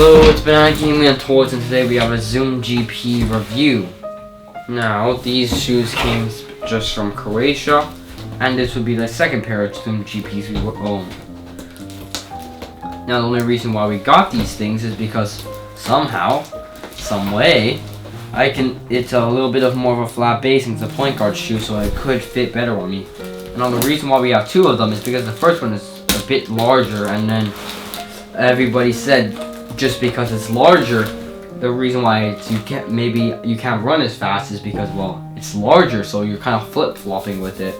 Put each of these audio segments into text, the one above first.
Hello, it's been Gaming and Toys, and today we have a Zoom GP review. Now, these shoes came just from Croatia, and this would be the second pair of Zoom GPs we will own. Now, the only reason why we got these things is because somehow, some way, it's a little bit of more of a flat base and it's a point guard shoe, so it could fit better on me. And the reason why we have two of them is because the first one is a bit larger, and then everybody said just because it's larger, the reason why you can't run as fast is because, well, it's larger, so you're kind of flip-flopping with it.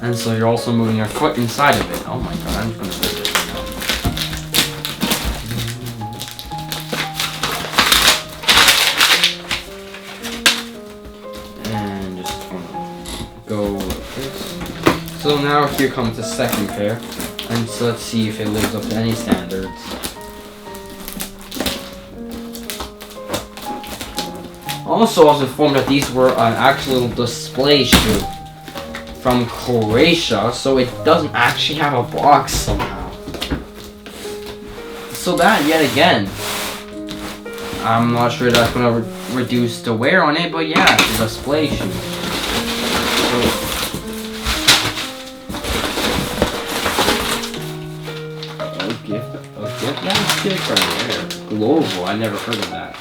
And so you're also moving your foot inside of it. Oh my god, I'm just gonna do this now. And just go like this. So now here comes the second pair. And so let's see if it lives up to any standards. Also, I was informed that these were an actual display shoe from Croatia, so it doesn't actually have a box somehow. So that, yet again, I'm not sure that's going to reduce the wear on it, but yeah, it's a display shoe. That's different there. Global, I never heard of that.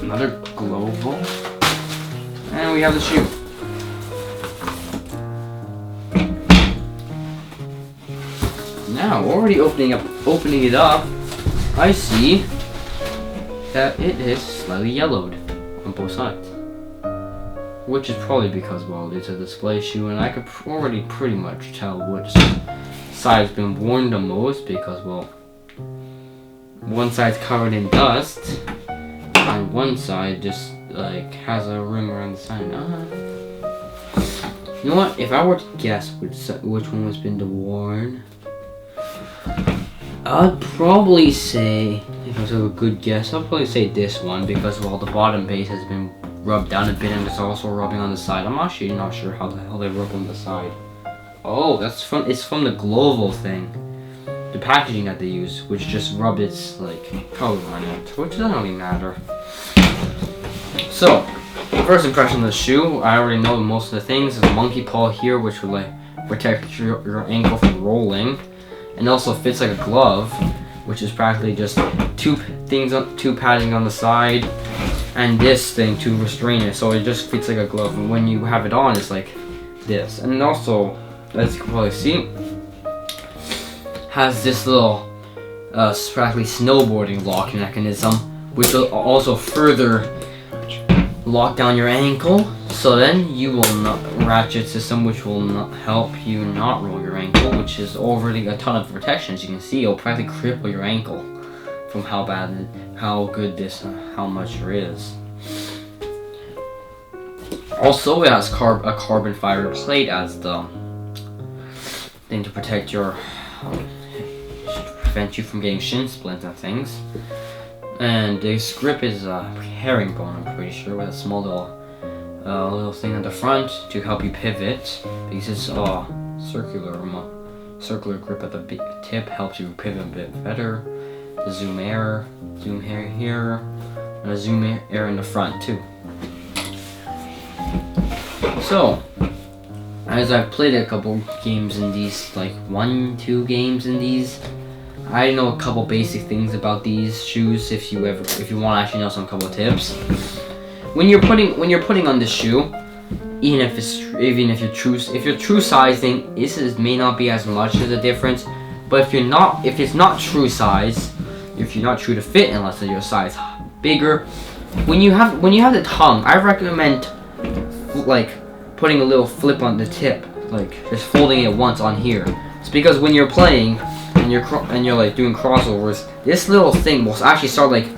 Another global. And we have the shoe. Now, already opening it up, I see that it is slightly yellowed on both sides. Which is probably because, well, it's a display shoe, and I could already pretty much tell which side has been worn the most because, well, one side's covered in dust, and one side just, like, has a rim around the side. You know what? If I were to guess which one has been worn, I'd probably say, if I was a good guess, I'd probably say this one because, well, the bottom base has been rubbed down a bit, and it's also rubbing on the side. I'm actually not sure how the hell they rub on the side. Oh, it's from the global thing, the packaging that they use, which just rubbed its like color on it, which doesn't really matter. So, first impression of the shoe, I already know most of the things. There's a monkey paw here, which will like protect your ankle from rolling, and also fits like a glove, which is practically just two padding on the side, and this thing to restrain it, so it just fits like a glove. And when you have it on, it's like this. And also, as you can probably see, has this little practically snowboarding locking mechanism, which will also further lock down your ankle. So then you will not ratchet system, which will not help you not roll your ankle, which is already a ton of protection. As you can see, it'll practically cripple your ankle from how much there is. Also, it has a carbon fiber plate as the thing to protect to prevent you from getting shin splints and things. And this grip is a herringbone, I'm pretty sure, with a small little thing at the front to help you pivot, because it's a circular grip at the tip helps you pivot a bit better. The zoom air here, and a zoom air in the front too. So, as I've played a couple games in these, like 1-2 games in these, I know a couple basic things about these shoes. If you want to actually know some couple tips, when you're putting on this shoe, if you're true sizing, this may not be as much of a difference. But if it's not true size, if you're not true to fit, unless your size bigger, when you have the tongue, I recommend like putting a little flip on the tip, like just folding it once on here. It's because when you're playing and you're like doing crossovers, this little thing will actually start like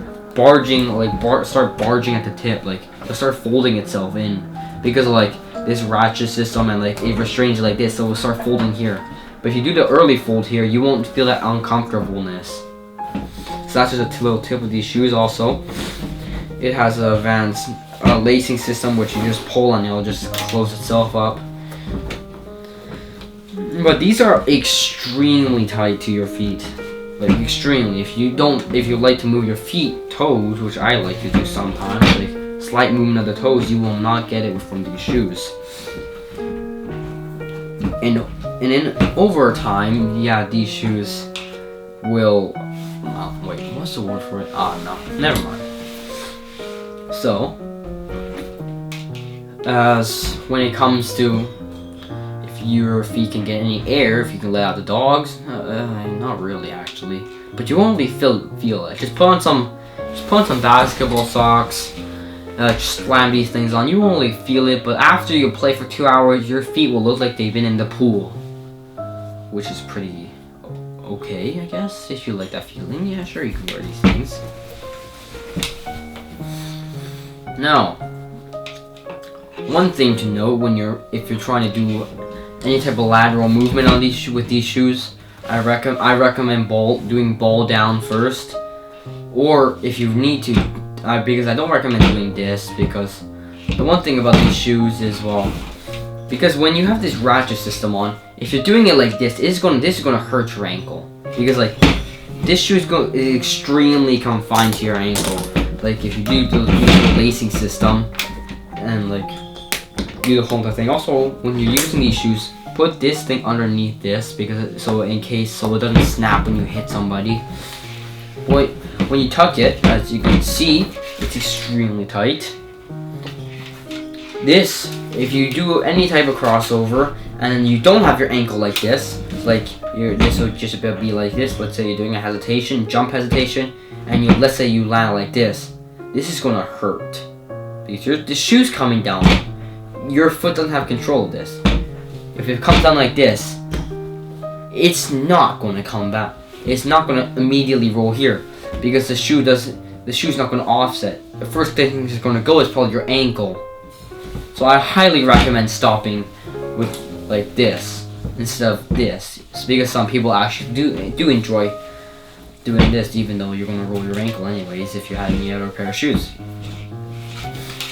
start barging at the tip, like it'll start folding itself in because of like this ratchet system, and like it restrains it like this, so it'll start folding here. But if you do the early fold here, you won't feel that uncomfortableness. So that's just a little tip of these shoes. Also, it has a advanced lacing system, which you just pull and it'll just close itself up. But these are extremely tight to your feet. Like extremely. If you like to move your toes, which I like to do sometimes, like slight movement of the toes, you will not get it from these shoes. And in over time, yeah, these shoes will. Wait, what's the word for it? No, never mind. So, as when it comes to if your feet can get any air, if you can let out the dogs, not really actually, but you won't really feel it. Just put on some basketball socks. Just slam these things on. You won't really feel it, but after you play for 2 hours, your feet will look like they've been in the pool, which is pretty okay, I guess. If you like that feeling, yeah, sure, you can wear these things. Now, one thing to note if you're trying to do any type of lateral movement on with these shoes, I recommend doing ball down first, or if you need to, because I don't recommend doing this, because the one thing about these shoes is, well, because when you have this ratchet system on, if you're doing it like this, this is gonna hurt your ankle, because like this shoe is extremely confined to your ankle. Like if you do the lacing system and like do the whole entire thing. Also, when you're using these shoes, put this thing underneath this, because so it doesn't snap when you hit somebody. When you tuck it, as you can see, it's extremely tight. This, if you do any type of crossover and you don't have your ankle like this, like this would just be like this. Let's say you're doing a jump hesitation, and let's say you land like this. This is gonna hurt because the shoe's coming down. Your foot doesn't have control of this. If it comes down like this, it's not gonna come back. It's not gonna immediately roll here, because the shoe's not going to offset. The first thing that's going to go is probably your ankle. So I highly recommend stopping with like this instead of this, because some people actually do enjoy doing this, even though you're going to roll your ankle anyways if you had any other pair of shoes.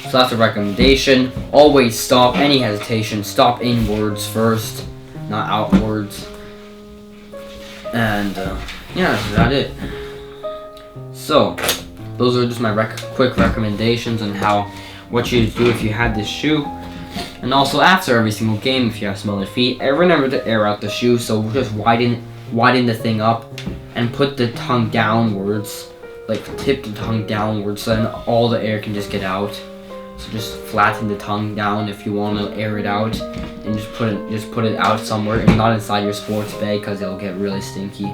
So that's a recommendation. Always stop any hesitation. Stop inwards first, not outwards. And yeah, that's about it. So, those are just my quick recommendations on what you do if you had this shoe. And also, after every single game, if you have smaller feet, remember to air out the shoe. So just widen the thing up and put the tongue downwards, like tip the tongue downwards, so then all the air can just get out. So just flatten the tongue down if you want to air it out, and just put it out somewhere, and not inside your sports bag, because it'll get really stinky.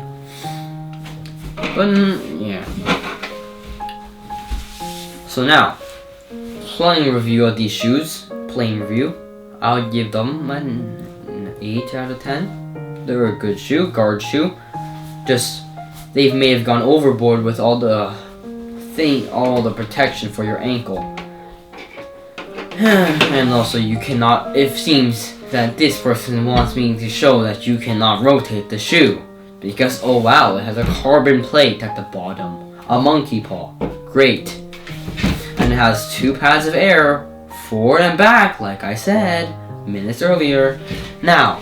But yeah. So now, plain review of these shoes. Plain review. I would give them an 8 out of 10. They're a good shoe, guard shoe. Just they may have gone overboard with all the protection for your ankle. And also, you cannot. It seems that this person wants me to show that you cannot rotate the shoe. Because, oh wow, it has a carbon plate at the bottom. A monkey paw. Great. And it has 2 pads of air, forward and back, like I said minutes earlier. Now,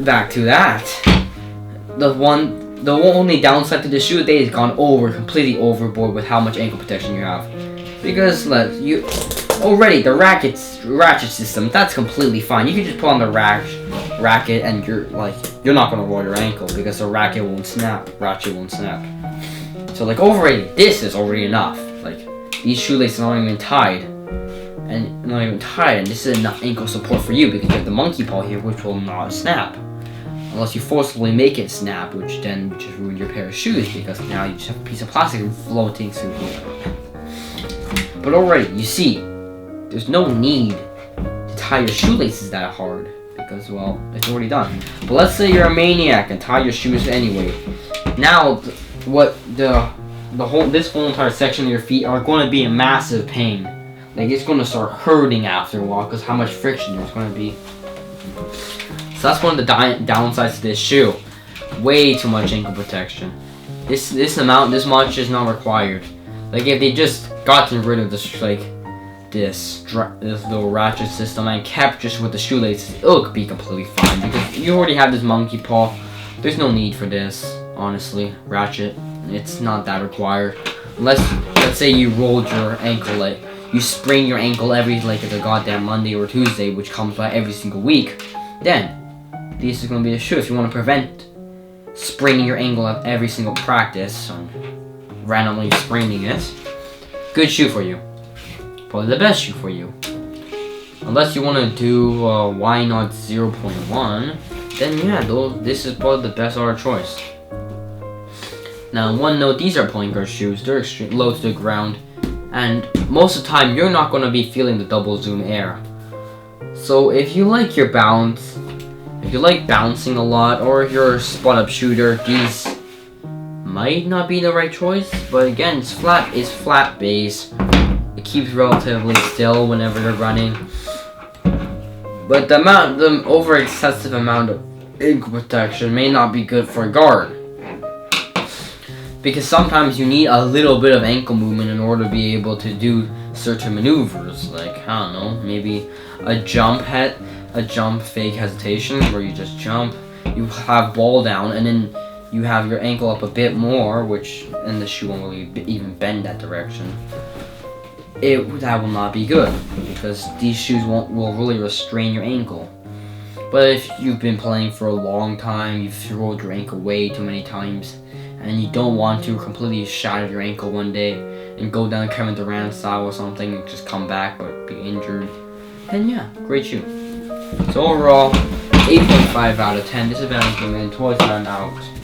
back to that. The only downside to the shoe today has gone completely overboard with how much ankle protection you have. Because already the ratchet system, that's completely fine. You can just put on the racket and you're not gonna roll your ankle, because the ratchet won't snap. So already, this is already enough. These shoelaces are not even tied, and this is enough ankle support for you, because you have the monkey paw here, which will not snap unless you forcibly make it snap, which then just ruin your pair of shoes, because now you just have a piece of plastic floating through here. But already, you see, there's no need to tie your shoelaces that hard, because, well, it's already done. But let's say you're a maniac and tie your shoes anyway. Now, this whole entire section of your feet are going to be in massive pain. It's going to start hurting after a while, because how much friction there's going to be. So that's one of the downsides to this shoe. Way too much ankle protection. This much is not required. If they just gotten rid of this, this little ratchet system and kept just with the shoelaces, it'll be completely fine because you already have this monkey paw. There's no need for this, honestly. Ratchet, it's not that required. Unless, let's say you rolled your ankle, like you sprain your ankle every like it's a goddamn Monday or Tuesday, which comes by every single week. Then this is gonna be a shoe if you want to prevent spraining your ankle at every single practice and randomly spraining it. Good shoe for you. Probably the best shoe for you. Unless you want to do why not 0.1, then yeah, this is probably the best other choice. Now, one note, these are point guard shoes. They're extreme low to the ground, and most of the time you're not going to be feeling the double zoom air. So if you like your bounce, if you like bouncing a lot, or if you're a spot up shooter, these might not be the right choice. But again, it's flat base. It keeps relatively still whenever you're running. But the over excessive amount of ankle protection may not be good for a guard. Because sometimes you need a little bit of ankle movement in order to be able to do certain maneuvers. Like, I don't know, maybe a jump fake hesitation where you just jump, you have ball down, and then you have your ankle up a bit more, and the shoe won't really even bend that direction. That will not be good because these shoes will really restrain your ankle. But if you've been playing for a long time, you've rolled your ankle way too many times, and you don't want to completely shatter your ankle one day and go down Kevin Durant style or something and just come back but be injured, then yeah, great shoe. So overall, 8.5 out of 10. This is Valentine Toys, and I'm out.